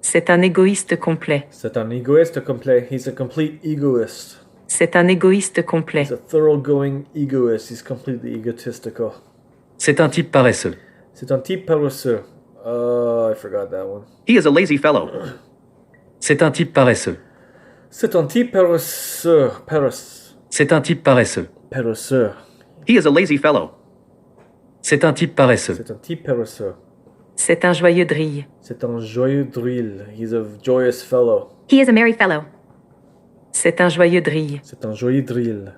C'est un égoïste complet. C'est un égoïste complet. He's a complete egoist. C'est un égoïste complet. He's a thoroughgoing egoist. He's completely egotistical. C'est un type paresseux. C'est un type paresseux. I forgot that one. He is a lazy fellow. C'est un type paresseux. C'est un type paresseux. C'est un type paresseux. Paresseux. He is a lazy fellow. C'est un type paresseux. C'est un type paresseux. C'est un joyeux drille. C'est un joyeux drill. He's a joyous fellow. He is a merry fellow. C'est un joyeux drille. C'est un joyeux drill.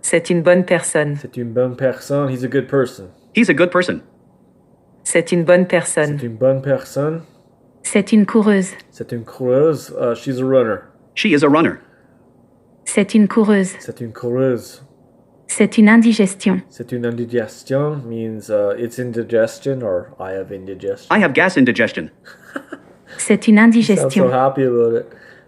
C'est une bonne personne. C'est une bonne personne. He's a good person. He's a good person. C'est une bonne personne. C'est une bonne personne. C'est une coureuse. C'est une coureuse. She's a runner. She is a runner. C'est une coureuse. C'est une coureuse. C'est une indigestion. C'est une indigestion means it's indigestion or I have indigestion. I have gas indigestion. C'est une I'm so indigestion. happy about it.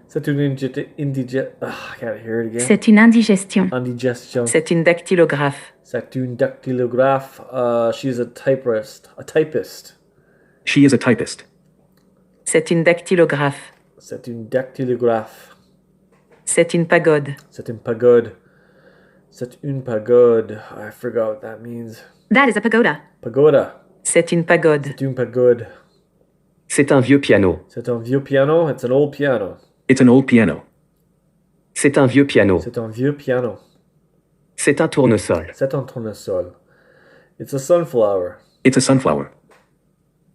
C'est une indigestion. I can't hear it again. C'est une indigestion. Indigestion. C'est une dactylographe. C'est une dactylographe. She's a typist. A typist. She is a typist. C'est une dactylographe. C'est une dactylographe. C'est une pagode. C'est une pagode. C'est une pagode. I forgot what that means. That is a pagoda. Pagoda. C'est une pagode. C'est une pagode. C'est un vieux piano. C'est un vieux piano. It's an old piano. It's an old piano. C'est un vieux piano. C'est un vieux piano. C'est un tournesol. C'est un tournesol. It's a sunflower. It's a sunflower.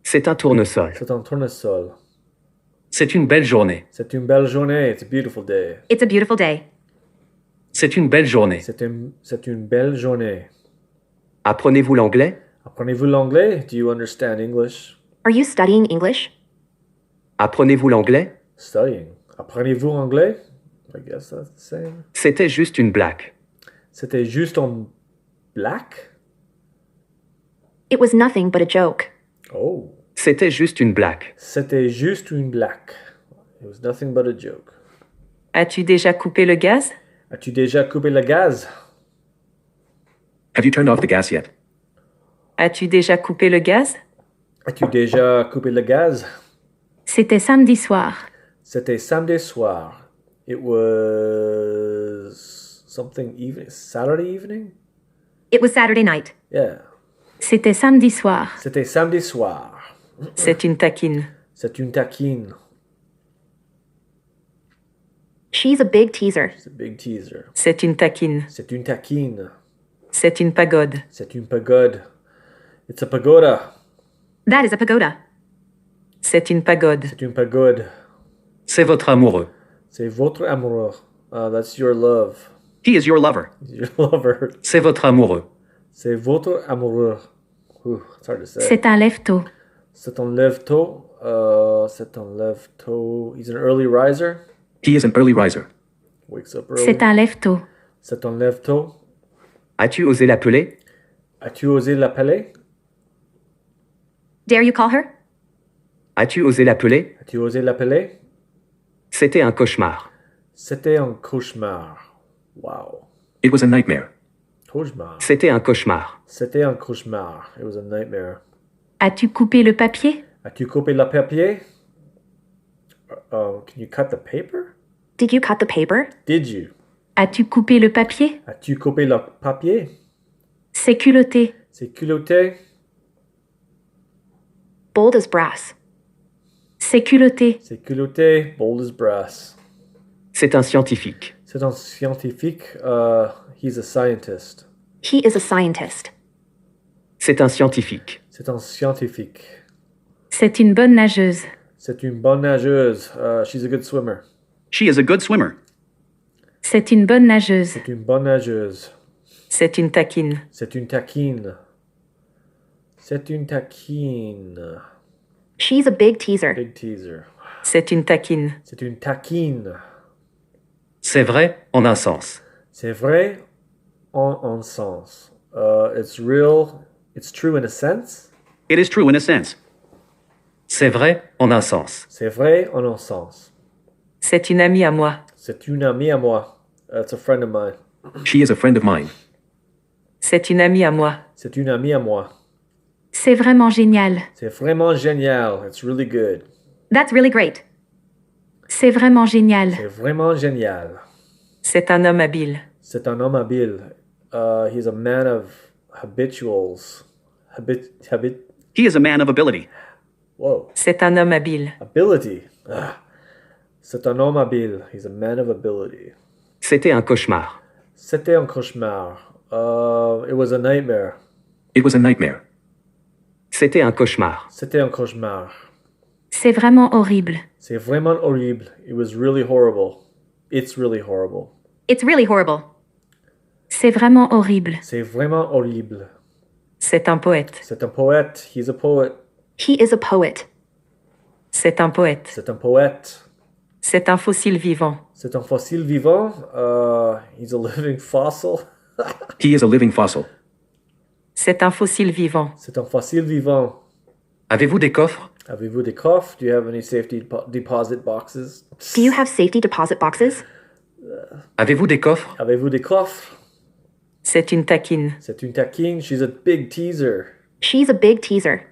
C'est un tournesol. C'est un tournesol. C'est une belle journée. C'est une belle journée. It's a beautiful day. It's a beautiful day. C'est une belle journée. C'est une belle journée. Apprenez-vous l'anglais? Apprenez-vous l'anglais? Do you understand English? Are you studying English? Apprenez-vous l'anglais? Studying. Apprenez-vous anglais? I guess that's the same. C'était juste une blague. C'était juste en black? It was nothing but a joke. Oh. C'était juste une blague. C'était juste une blague. It was nothing but a joke. As-tu déjà coupé le gaz? As-tu déjà coupé le gaz? Have you turned off the gas yet? As-tu déjà coupé le gaz? As-tu déjà coupé le gaz? C'était samedi soir. C'était samedi soir. It was something evening, Saturday evening? It was Saturday night. Yeah. C'était samedi soir. C'était samedi soir. C'est une taquine. C'est une taquine. She's a big teaser. C'est a big teaser. C'est une taquine. C'est une taquine. C'est une pagode. C'est une pagode. It's a pagoda. That is a pagoda. C'est une pagode. C'est une pagode. C'est votre amoureux. C'est votre amoureux. That's your love. He is your lover. Your lover. C'est votre amoureux. C'est votre amoureux. Ooh, it's hard to say. C'est un lève-tôt. C'est un lève-tôt. C'est un lève-tôt. He's an early riser. He is an early riser. Wakes up early. C'est un lève-tôt. C'est un lève-tôt. As-tu osé l'appeler? As-tu osé l'appeler? Dare you call her? As-tu osé l'appeler? As-tu osé l'appeler? C'était un cauchemar. C'était un cauchemar. Wow. It was a nightmare. Cauchemar. C'était un cauchemar. C'était un cauchemar. It was a nightmare. As-tu coupé le papier? As-tu coupé le papier? Can you cut the paper? Did you cut the paper? Did you? As-tu coupé le papier? As-tu coupé le papier? C'est culotté. C'est culotté? Bold as brass. C'est culotté. C'est culotté, bold as brass. C'est un scientifique. C'est un scientifique. He's a scientist. He is a scientist. C'est un scientifique. C'est un scientifique. C'est une bonne nageuse. C'est une bonne nageuse. She's a good swimmer. She is a good swimmer. C'est une bonne nageuse. C'est une bonne nageuse. C'est une taquine. C'est une taquine. C'est une taquine. She's a big teaser. Big teaser. C'est une taquine. C'est une taquine. C'est vrai en un sens. C'est vrai en un sens. It's real. It's true in a sense. It is true in a sense. C'est vrai en un sens. C'est vrai en un sens. C'est une amie à moi. C'est une amie à moi. It's a friend of mine. She is a friend of mine. C'est une amie à moi. C'est une amie à moi. C'est vraiment génial. C'est vraiment génial. It's really good. That's really great. C'est vraiment génial. C'est vraiment génial. C'est un homme habile. C'est un homme habile. He's a man of habituals. He is a man of ability. Whoa. C'est un homme habile. Ability. Ah. C'est un homme habile. He's a man of ability. C'était un cauchemar. C'était un cauchemar. It was a nightmare. It was a nightmare. C'était un cauchemar. C'était un cauchemar. C'est vraiment horrible. C'est vraiment horrible. It was really horrible. It's really horrible. It's really horrible. C'est vraiment horrible. C'est vraiment horrible. C'est un poète. C'est un poète. He's a poet. He is a poet. C'est un poète. C'est un poète. C'est un fossile vivant. C'est un fossile vivant. He's a living fossil. He is a living fossil. C'est un fossile vivant. C'est un fossile vivant. Avez-vous des coffres? Avez-vous des coffres? Do you have any safety deposit boxes? Do you have safety deposit boxes? Avez-vous des coffres? Avez-vous des coffres? C'est une taquine. C'est une taquine. She's a big teaser. She's a big teaser.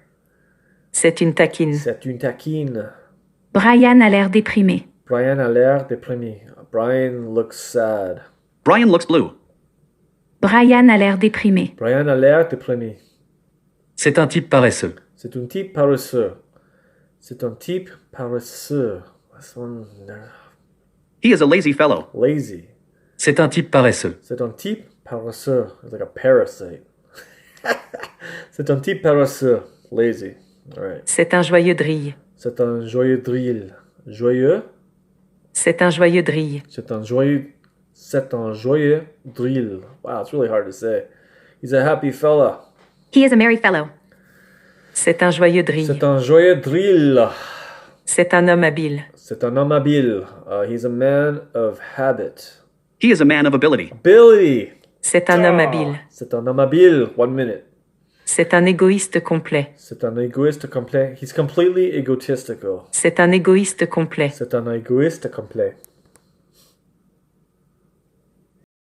C'est une taquine. C'est une taquine. Brian a l'air déprimé. Brian a l'air déprimé. Brian looks sad. Brian looks blue. Brian a l'air déprimé. Brian a l'air déprimé. C'est un type paresseux. C'est un type paresseux. C'est un type paresseux. This one, He is a lazy fellow. lazy. C'est un type paresseux. C'est un type paresseux. It's like a parasite. C'est un type paresseux. Lazy. All right. C'est un joyeux drille. C'est un joyeux drill. Joyeux? C'est un joyeux drille. C'est un joyeux drill. Wow, it's really hard to say. He's a happy fella. He is a merry fellow. C'est un joyeux drille. C'est un joyeux drill. C'est un homme habile. C'est un homme habile. He's a man of habit. He is a man of ability. Ability. C'est un homme habile. C'est un homme habile. 1 minute. C'est un égoïste complet. C'est un égoïste complet. He's completely egotistical. C'est un égoïste complet. C'est un égoïste complet.